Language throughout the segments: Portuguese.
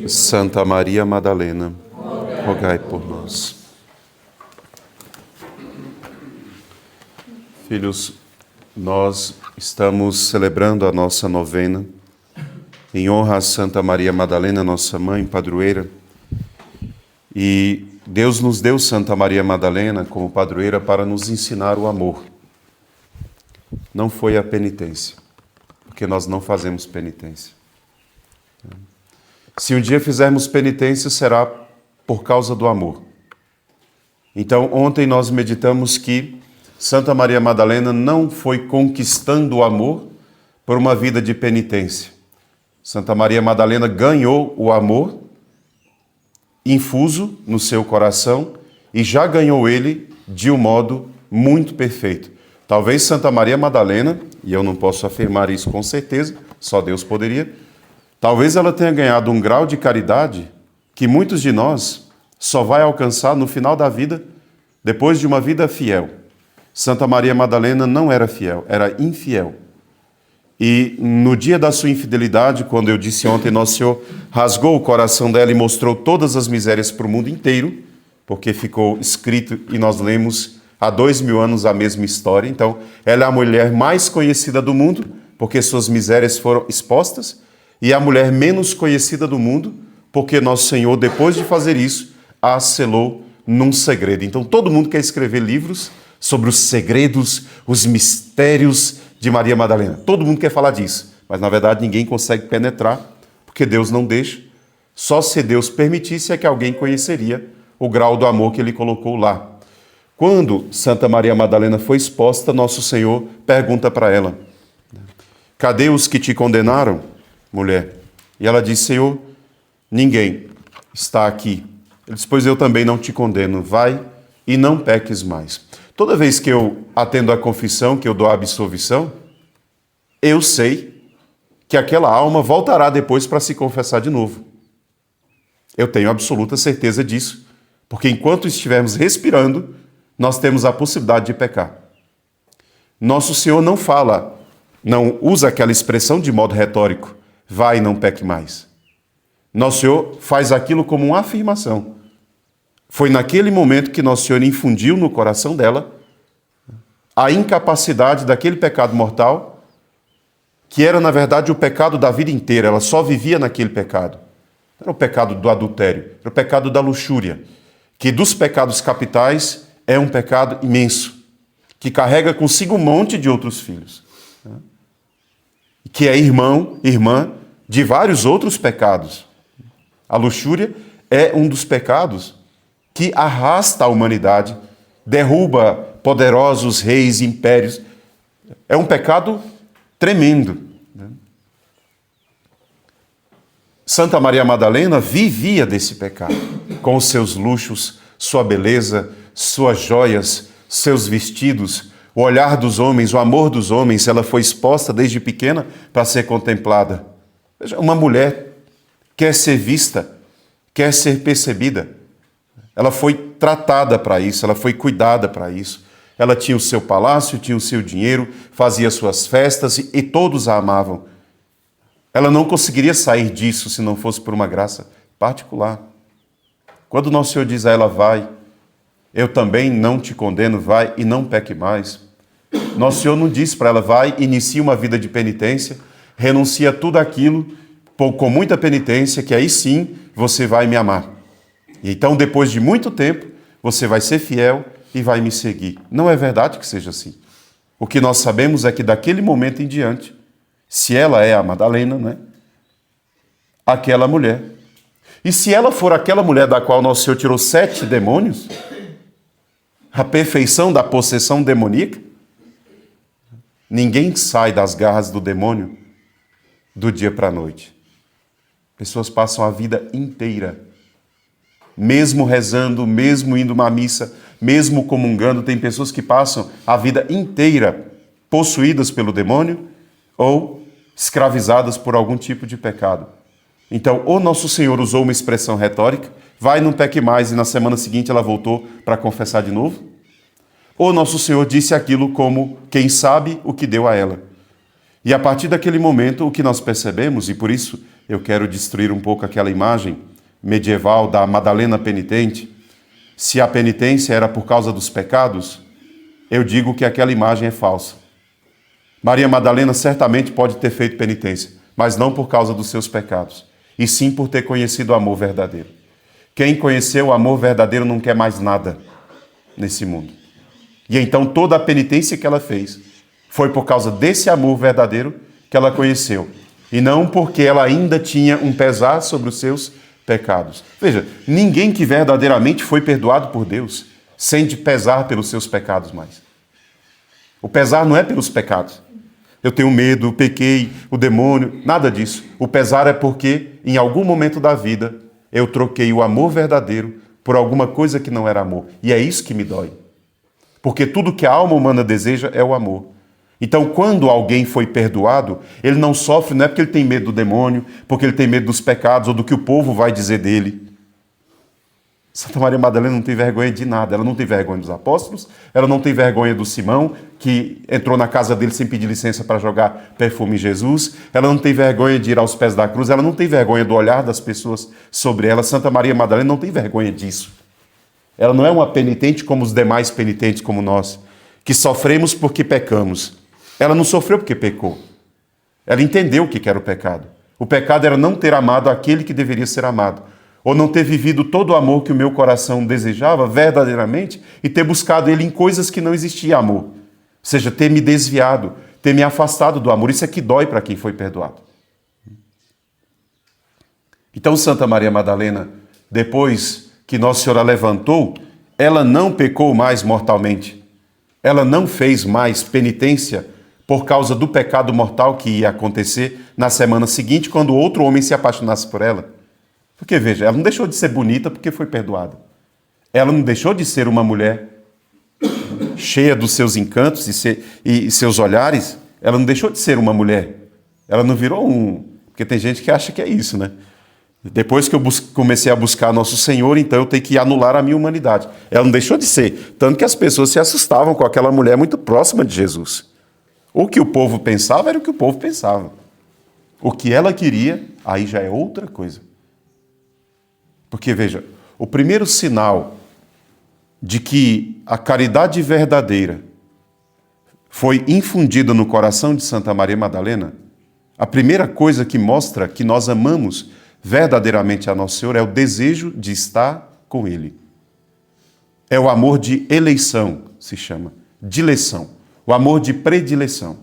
Santa Maria Madalena, rogai por nós. Filhos, nós estamos celebrando a nossa novena em honra a Santa Maria Madalena, nossa mãe padroeira. E Deus nos deu Santa Maria Madalena como padroeira para nos ensinar o amor. Não foi a penitência, porque nós não fazemos penitência. Se um dia fizermos penitência, será por causa do amor. Então, ontem nós meditamos que Santa Maria Madalena não foi conquistando o amor por uma vida de penitência. Santa Maria Madalena ganhou o amor infuso no seu coração e já ganhou ele de um modo muito perfeito. Talvez Santa Maria Madalena, e eu não posso afirmar isso com certeza, só Deus poderia, talvez ela tenha ganhado um grau de caridade que muitos de nós só vai alcançar no final da vida, depois de uma vida fiel. Santa Maria Madalena não era fiel, era infiel. E no dia da sua infidelidade, quando eu disse ontem, Nosso Senhor rasgou o coração dela e mostrou todas as misérias para o mundo inteiro, porque ficou escrito e nós lemos há 2000 anos a mesma história. Então, ela é a mulher mais conhecida do mundo, porque suas misérias foram expostas, e a mulher menos conhecida do mundo, porque Nosso Senhor, depois de fazer isso, a selou num segredo. Então, todo mundo quer escrever livros sobre os segredos, os mistérios de Maria Madalena. Todo mundo quer falar disso, mas na verdade ninguém consegue penetrar, porque Deus não deixa. Só se Deus permitisse é que alguém conheceria o grau do amor que ele colocou lá. Quando Santa Maria Madalena foi exposta, Nosso Senhor pergunta para ela: cadê os que te condenaram, mulher? E ela diz: Senhor, ninguém está aqui. Ele diz: pois eu também não te condeno, vai e não peques mais. Toda vez que eu atendo a confissão, que eu dou a absolvição, eu sei que aquela alma voltará depois para se confessar de novo. Eu tenho absoluta certeza disso, porque enquanto estivermos respirando, nós temos a possibilidade de pecar. Nosso Senhor não fala, não usa aquela expressão de modo retórico, vai e não peque mais. Nosso Senhor faz aquilo como uma afirmação. Foi naquele momento que Nosso Senhor infundiu no coração dela a incapacidade daquele pecado mortal, que era, na verdade, o pecado da vida inteira. Ela só vivia naquele pecado. Era o pecado do adultério, era o pecado da luxúria, que dos pecados capitais é um pecado imenso, que carrega consigo um monte de outros filhos, que é irmã de vários outros pecados. A luxúria é um dos pecados que arrasta a humanidade, derruba poderosos reis, impérios. É um pecado tremendo. Santa Maria Madalena vivia desse pecado, com os seus luxos, sua beleza, suas joias, seus vestidos, o olhar dos homens, o amor dos homens. Ela foi exposta desde pequena para ser contemplada. Veja, uma mulher quer ser vista, quer ser percebida. Ela foi tratada para isso, ela foi cuidada para isso. Ela tinha o seu palácio, tinha o seu dinheiro, fazia suas festas e todos a amavam. Ela não conseguiria sair disso se não fosse por uma graça particular. Quando Nosso Senhor diz a ela: vai, eu também não te condeno, vai e não peque mais. Nosso Senhor não disse para ela: vai, inicie uma vida de penitência, renuncia a tudo aquilo com muita penitência, que aí sim você vai me amar. E então, depois de muito tempo, você vai ser fiel e vai me seguir. Não é verdade que seja assim. O que nós sabemos é que daquele momento em diante, se ela é a Madalena, né? Aquela mulher. E se ela for aquela mulher da qual Nosso Senhor tirou 7 demônios, a perfeição da possessão demoníaca, ninguém sai das garras do demônio do dia para a noite. Pessoas passam a vida inteira, mesmo rezando, mesmo indo a uma missa, mesmo comungando. Tem pessoas que passam a vida inteira possuídas pelo demônio ou escravizadas por algum tipo de pecado. Então, ou Nosso Senhor usou uma expressão retórica, vai, não peque mais, e na semana seguinte ela voltou para confessar de novo, ou Nosso Senhor disse aquilo como quem sabe o que deu a ela. E a partir daquele momento, o que nós percebemos, e por isso eu quero destruir um pouco aquela imagem medieval da Madalena penitente. Se a penitência era por causa dos pecados, eu digo que aquela imagem é falsa. Maria Madalena certamente pode ter feito penitência, mas não por causa dos seus pecados, e sim por ter conhecido o amor verdadeiro. Quem conheceu o amor verdadeiro não quer mais nada nesse mundo. E então toda a penitência que ela fez foi por causa desse amor verdadeiro que ela conheceu, e não porque ela ainda tinha um pesar sobre os seus pecados. Veja, ninguém que verdadeiramente foi perdoado por Deus sente pesar pelos seus pecados mais. O pesar não é pelos pecados. Eu tenho medo, pequei, o demônio, nada disso. O pesar é porque, em algum momento da vida, eu troquei o amor verdadeiro por alguma coisa que não era amor. E é isso que me dói. Porque tudo que a alma humana deseja é o amor. Então, quando alguém foi perdoado, ele não sofre, não é porque ele tem medo do demônio, porque ele tem medo dos pecados ou do que o povo vai dizer dele. Santa Maria Madalena não tem vergonha de nada. Ela não tem vergonha dos apóstolos, ela não tem vergonha do Simão, que entrou na casa dele sem pedir licença para jogar perfume em Jesus. Ela não tem vergonha de ir aos pés da cruz, ela não tem vergonha do olhar das pessoas sobre ela. Santa Maria Madalena não tem vergonha disso. Ela não é uma penitente como os demais penitentes como nós, que sofremos porque pecamos. Ela não sofreu porque pecou. Ela entendeu o que era o pecado. O pecado era não ter amado aquele que deveria ser amado, ou não ter vivido todo o amor que o meu coração desejava verdadeiramente e ter buscado ele em coisas que não existia amor. Ou seja, ter me desviado, ter me afastado do amor. Isso é que dói para quem foi perdoado. Então, Santa Maria Madalena, depois que Nossa Senhora levantou, ela não pecou mais mortalmente. Ela não fez mais penitência por causa do pecado mortal que ia acontecer na semana seguinte, quando outro homem se apaixonasse por ela. Porque, veja, ela não deixou de ser bonita porque foi perdoada. Ela não deixou de ser uma mulher cheia dos seus encantos e seus olhares. Ela não deixou de ser uma mulher. Ela não virou Porque tem gente que acha que é isso, né? Depois que eu comecei a buscar Nosso Senhor, então eu tenho que anular a minha humanidade. Ela não deixou de ser. Tanto que as pessoas se assustavam com aquela mulher muito próxima de Jesus. O que o povo pensava era o que o povo pensava. O que ela queria, aí já é outra coisa. Porque, veja, o primeiro sinal de que a caridade verdadeira foi infundida no coração de Santa Maria Madalena, a primeira coisa que mostra que nós amamos verdadeiramente a Nosso Senhor é o desejo de estar com Ele. É o amor de eleição, se chama, dileção, o amor de predileção.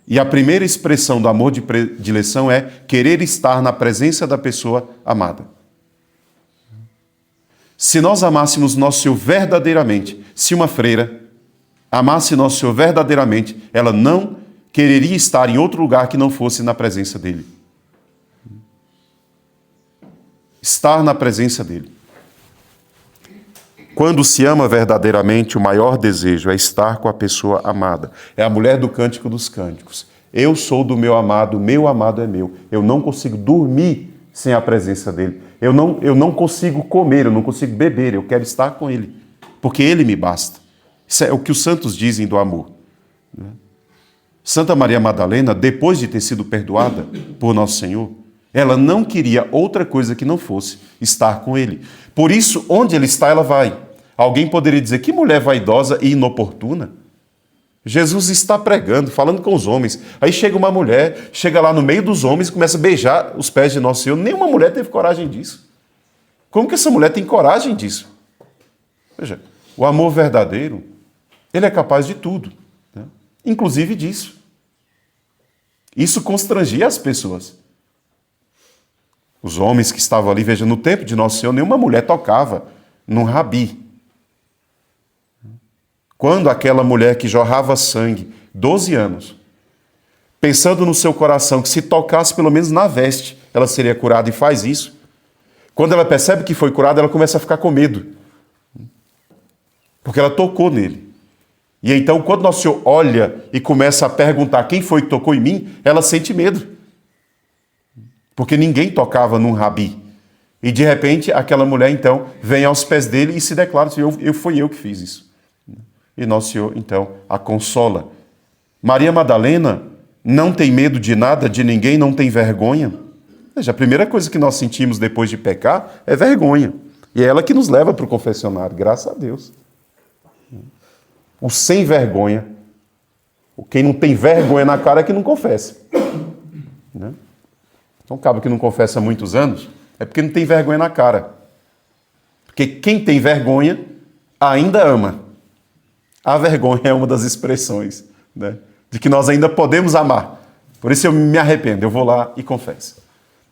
E a primeira expressão do amor de predileção é querer estar na presença da pessoa amada. Se nós amássemos Nosso Senhor verdadeiramente, se uma freira amasse Nosso Senhor verdadeiramente, ela não quereria estar em outro lugar que não fosse na presença dele. Estar na presença dele. Quando se ama verdadeiramente, o maior desejo é estar com a pessoa amada. É a mulher do Cântico dos Cânticos. Eu sou do meu amado é meu. Eu não consigo dormir sem a presença dele. Eu não consigo comer, eu não consigo beber, eu quero estar com ele, porque ele me basta. Isso é o que os santos dizem do amor. Santa Maria Madalena, depois de ter sido perdoada por Nosso Senhor, ela não queria outra coisa que não fosse estar com ele. Por isso, onde ele está, ela vai. Alguém poderia dizer, que mulher vaidosa e inoportuna. Jesus está pregando, falando com os homens. Aí chega uma mulher, chega lá no meio dos homens e começa a beijar os pés de Nosso Senhor. Nenhuma mulher teve coragem disso. Como que essa mulher tem coragem disso? Veja, o amor verdadeiro, ele é capaz de tudo, né? Inclusive disso. Isso constrangia as pessoas. Os homens que estavam ali, veja, no tempo de Nosso Senhor, nenhuma mulher tocava num rabi. Quando aquela mulher que jorrava sangue, 12 anos, pensando no seu coração que se tocasse pelo menos na veste, ela seria curada e faz isso. Quando ela percebe que foi curada, ela começa a ficar com medo. Porque ela tocou nele. E então, quando Nosso Senhor olha e começa a perguntar quem foi que tocou em mim, ela sente medo. Porque ninguém tocava num rabi. E de repente, aquela mulher então vem aos pés dele e se declara, fui eu que fiz isso. E Nosso Senhor, então, a consola. Maria Madalena não tem medo de nada, de ninguém, não tem vergonha. Veja, a primeira coisa que nós sentimos depois de pecar é vergonha. E é ela que nos leva para o confessionário, graças a Deus. O sem vergonha, quem não tem vergonha na cara é que não confessa. Né? Então, o cabo que não confessa há muitos anos é porque não tem vergonha na cara. Porque quem tem vergonha ainda ama. A vergonha é uma das expressões, né, de que nós ainda podemos amar. Por isso eu me arrependo, eu vou lá e confesso.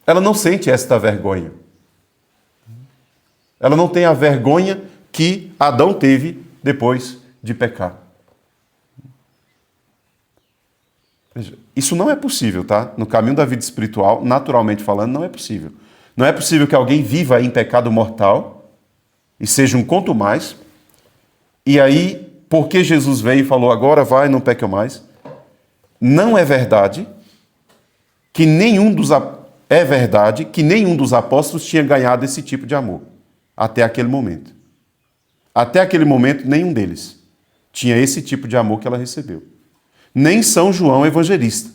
Ela não sente esta vergonha. Ela não tem a vergonha que Adão teve depois de pecar. Veja, isso não é possível, tá? No caminho da vida espiritual, naturalmente falando, não é possível. Não é possível que alguém viva em pecado mortal e seja um contumaz, e aí, porque Jesus veio e falou, agora vai, não peque mais, não é verdade que nenhum dos apóstolos tinha ganhado esse tipo de amor, até aquele momento. Até aquele momento, nenhum deles tinha esse tipo de amor que ela recebeu. Nem São João Evangelista.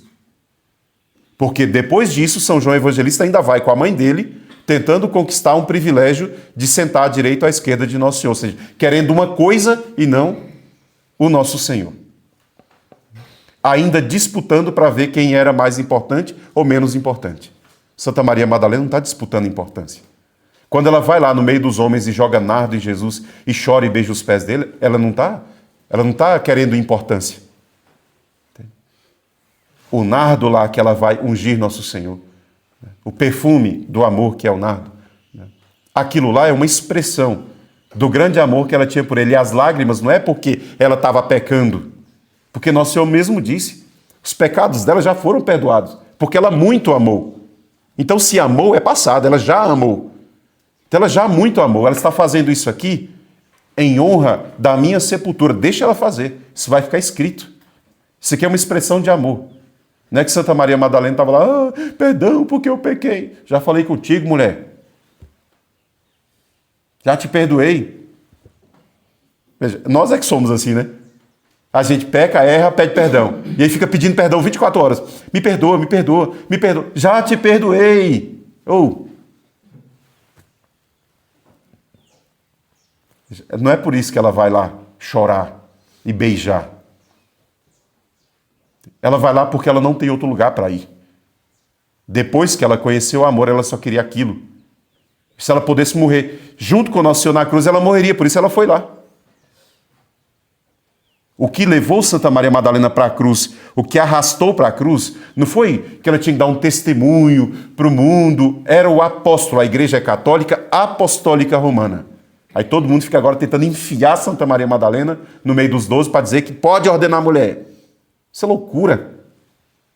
Porque depois disso, São João Evangelista ainda vai com a mãe dele, tentando conquistar um privilégio de sentar à direita ou à esquerda de Nosso Senhor. Ou seja, querendo uma coisa e não o nosso Senhor. Ainda disputando para ver quem era mais importante ou menos importante. Santa Maria Madalena não está disputando importância. Quando ela vai lá no meio dos homens e joga nardo em Jesus e chora e beija os pés dele, ela não está querendo importância. O nardo lá que ela vai ungir Nosso Senhor. O perfume do amor que é o nardo. Aquilo lá é uma expressão do grande amor que ela tinha por ele. E as lágrimas não é porque ela estava pecando. Porque Nosso Senhor mesmo disse, os pecados dela já foram perdoados. Porque ela muito amou. Então se amou é passado, ela já amou. Então ela já muito amou. Ela está fazendo isso aqui em honra da minha sepultura. Deixa ela fazer. Isso vai ficar escrito. Isso aqui é uma expressão de amor. Não é que Santa Maria Madalena estava lá, perdão porque eu pequei. Já falei contigo, mulher. Já te perdoei. Veja, nós é que somos assim, né? A gente peca, erra, pede perdão. E aí fica pedindo perdão 24 horas. Me perdoa, me perdoa, me perdoa. Já te perdoei. Não é por isso que ela vai lá chorar e beijar. Ela vai lá porque ela não tem outro lugar para ir. Depois que ela conheceu o amor, ela só queria aquilo. Se ela pudesse morrer junto com o Nosso Senhor na cruz, ela morreria, por isso ela foi lá. O que levou Santa Maria Madalena para a cruz, o que arrastou para a cruz, não foi que ela tinha que dar um testemunho para o mundo, era o apóstolo, a Igreja Católica Apostólica Romana. Aí todo mundo fica agora tentando enfiar Santa Maria Madalena no meio dos 12 para dizer que pode ordenar a mulher. Isso é loucura.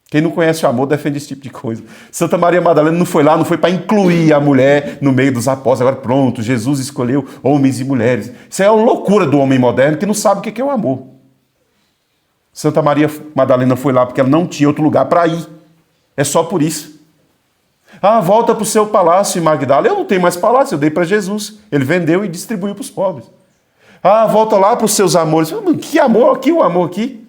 Quem não conhece o amor defende esse tipo de coisa. Santa Maria Madalena não foi lá, não foi para incluir a mulher no meio dos apóstolos. Agora pronto, Jesus escolheu homens e mulheres. Isso é uma loucura do homem moderno que não sabe o que é o amor. Santa Maria Madalena foi lá porque ela não tinha outro lugar para ir. É só por isso. Volta para o seu palácio em Magdala. Eu não tenho mais palácio, eu dei para Jesus. Ele vendeu e distribuiu para os pobres. Volta lá para os seus amores. Que amor aqui, o amor aqui?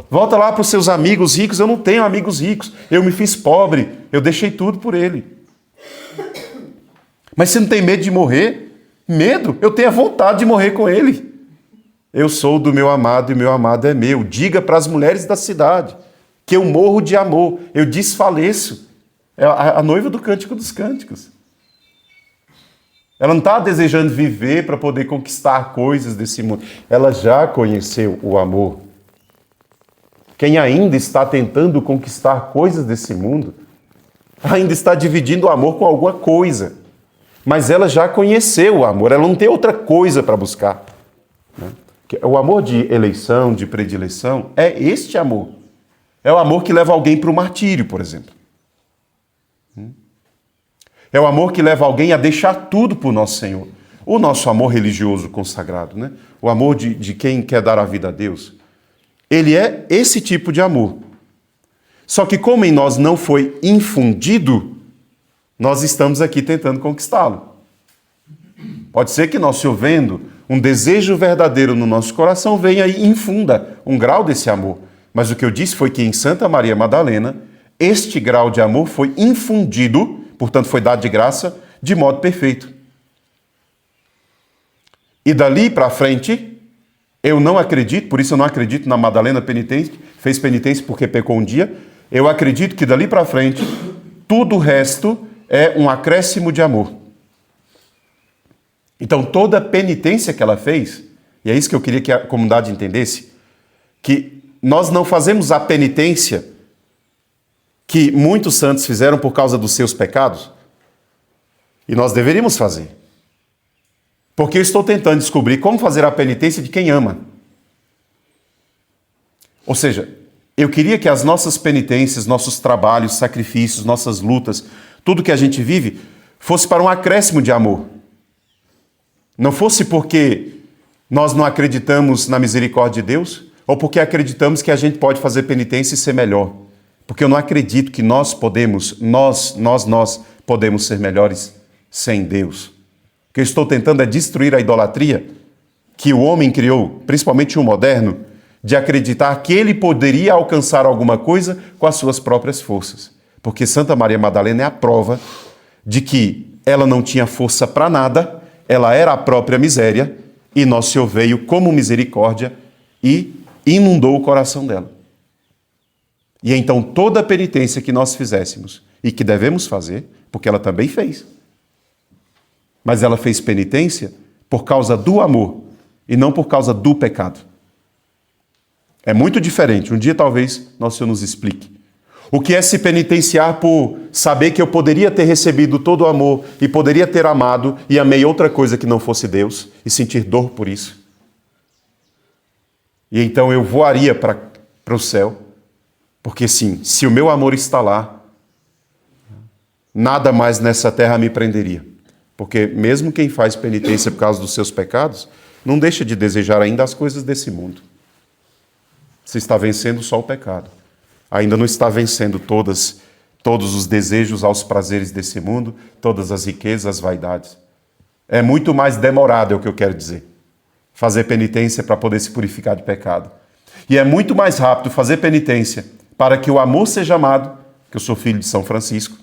Volta lá para os seus amigos ricos. Eu não tenho amigos ricos. Eu me fiz pobre. Eu deixei tudo por ele. Mas você não tem medo de morrer? Medo? Eu tenho a vontade de morrer com ele. Eu sou do meu amado e meu amado é meu. Diga para as mulheres da cidade que eu morro de amor. Eu desfaleço. É a noiva do Cântico dos Cânticos. Ela não está desejando viver para poder conquistar coisas desse mundo. Ela já conheceu o amor. Quem ainda está tentando conquistar coisas desse mundo, ainda está dividindo o amor com alguma coisa. Mas ela já conheceu o amor, ela não tem outra coisa para buscar. O amor de eleição, de predileção, é este amor. É o amor que leva alguém para o martírio, por exemplo. É o amor que leva alguém a deixar tudo para o nosso Senhor. O nosso amor religioso consagrado, né? O amor de quem quer dar a vida a Deus. Ele é esse tipo de amor. Só que como em nós não foi infundido, nós estamos aqui tentando conquistá-lo. Pode ser que nós, Senhor, vendo um desejo verdadeiro no nosso coração, venha e infunda um grau desse amor. Mas o que eu disse foi que em Santa Maria Madalena, este grau de amor foi infundido, portanto foi dado de graça, de modo perfeito. E dali para frente, eu não acredito, por isso eu não acredito na Madalena penitente, fez penitência porque pecou um dia. Eu acredito que dali para frente, tudo o resto é um acréscimo de amor. Então toda a penitência que ela fez, e é isso que eu queria que a comunidade entendesse, que nós não fazemos a penitência que muitos santos fizeram por causa dos seus pecados, e nós deveríamos fazer. Porque eu estou tentando descobrir como fazer a penitência de quem ama. Ou seja, eu queria que as nossas penitências, nossos trabalhos, sacrifícios, nossas lutas, tudo que a gente vive, fosse para um acréscimo de amor. Não fosse porque nós não acreditamos na misericórdia de Deus, ou porque acreditamos que a gente pode fazer penitência e ser melhor. Porque eu não acredito que nós podemos ser melhores sem Deus. O que eu estou tentando é destruir a idolatria que o homem criou, principalmente o moderno, de acreditar que ele poderia alcançar alguma coisa com as suas próprias forças. Porque Santa Maria Madalena é a prova de que ela não tinha força para nada, ela era a própria miséria, e Nosso Senhor veio como misericórdia e inundou o coração dela. E então toda a penitência que nós fizéssemos, e que devemos fazer, porque ela também fez, mas ela fez penitência por causa do amor e não por causa do pecado. É muito diferente. Um dia talvez Nosso Senhor nos explique. O que é se penitenciar por saber que eu poderia ter recebido todo o amor e poderia ter amado e amei outra coisa que não fosse Deus e sentir dor por isso. E então eu voaria para o céu, porque sim, se o meu amor está lá, nada mais nessa terra me prenderia. Porque mesmo quem faz penitência por causa dos seus pecados, não deixa de desejar ainda as coisas desse mundo. Você está vencendo só o pecado. Ainda não está vencendo todos os desejos aos prazeres desse mundo, todas as riquezas, as vaidades. É muito mais demorado, é o que eu quero dizer. Fazer penitência para poder se purificar de pecado. E é muito mais rápido fazer penitência para que o amor seja amado, que eu sou filho de São Francisco,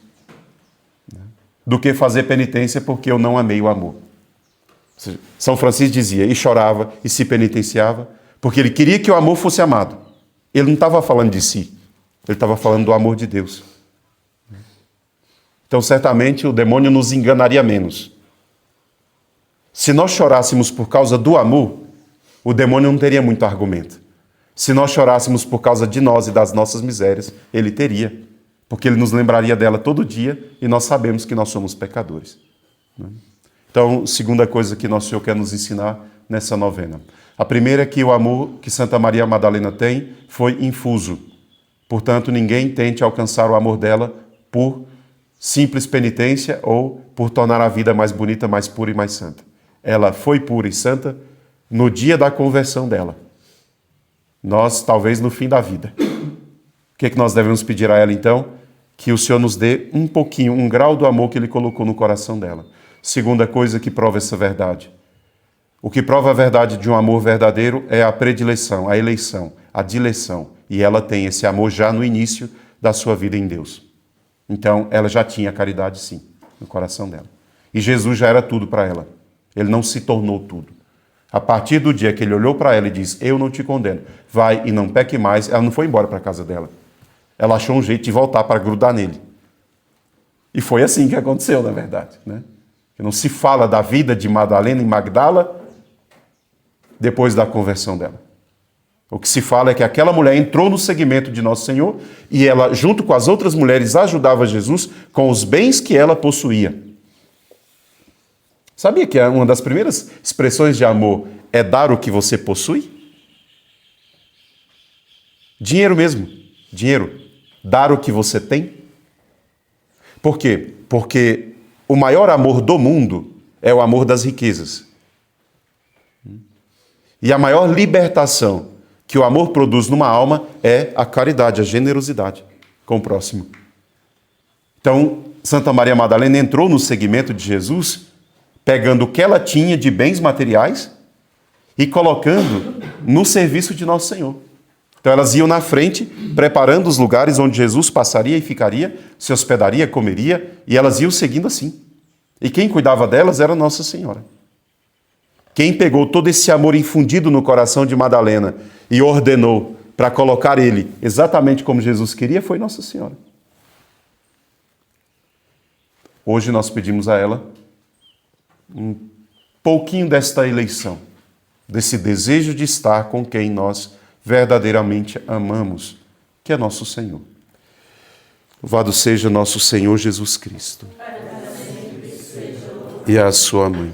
do que fazer penitência porque eu não amei o amor. São Francisco dizia, e chorava, e se penitenciava, porque ele queria que o amor fosse amado. Ele não estava falando de si, ele estava falando do amor de Deus. Então, certamente, o demônio nos enganaria menos. Se nós chorássemos por causa do amor, o demônio não teria muito argumento. Se nós chorássemos por causa de nós e das nossas misérias, ele teria. Porque ele nos lembraria dela todo dia e nós sabemos que nós somos pecadores. Então, segunda coisa que Nosso Senhor quer nos ensinar nessa novena. A primeira é que o amor que Santa Maria Madalena tem foi infuso. Portanto, ninguém tente alcançar o amor dela por simples penitência ou por tornar a vida mais bonita, mais pura e mais santa. Ela foi pura e santa no dia da conversão dela. Nós, talvez, no fim da vida. O que é que nós devemos pedir a ela, então? Que o Senhor nos dê um pouquinho, um grau do amor que Ele colocou no coração dela. Segunda coisa que prova essa verdade. O que prova a verdade de um amor verdadeiro é a predileção, a eleição, a dileção. E ela tem esse amor já no início da sua vida em Deus. Então, ela já tinha caridade, sim, no coração dela. E Jesus já era tudo para ela. Ele não se tornou tudo. A partir do dia que ele olhou para ela e disse, eu não te condeno, vai e não peque mais, ela não foi embora para a casa dela. Ela achou um jeito de voltar para grudar nele. E foi assim que aconteceu, na verdade. Né? Não se fala da vida de Madalena e Magdala depois da conversão dela. O que se fala é que aquela mulher entrou no seguimento de Nosso Senhor e ela, junto com as outras mulheres, ajudava Jesus com os bens que ela possuía. Sabia que uma das primeiras expressões de amor é dar o que você possui? Dinheiro mesmo. Dinheiro. Dar o que você tem. Por quê? Porque o maior amor do mundo é o amor das riquezas. E a maior libertação que o amor produz numa alma é a caridade, a generosidade com o próximo. Então, Santa Maria Madalena entrou no seguimento de Jesus, pegando o que ela tinha de bens materiais e colocando no serviço de Nosso Senhor. Então elas iam na frente, preparando os lugares onde Jesus passaria e ficaria, se hospedaria, comeria, e elas iam seguindo assim. E quem cuidava delas era Nossa Senhora. Quem pegou todo esse amor infundido no coração de Madalena e ordenou para colocar ele exatamente como Jesus queria foi Nossa Senhora. Hoje nós pedimos a ela um pouquinho desta eleição, desse desejo de estar com quem nós verdadeiramente amamos, que é nosso Senhor. Louvado seja nosso Senhor Jesus Cristo. E a sua mãe.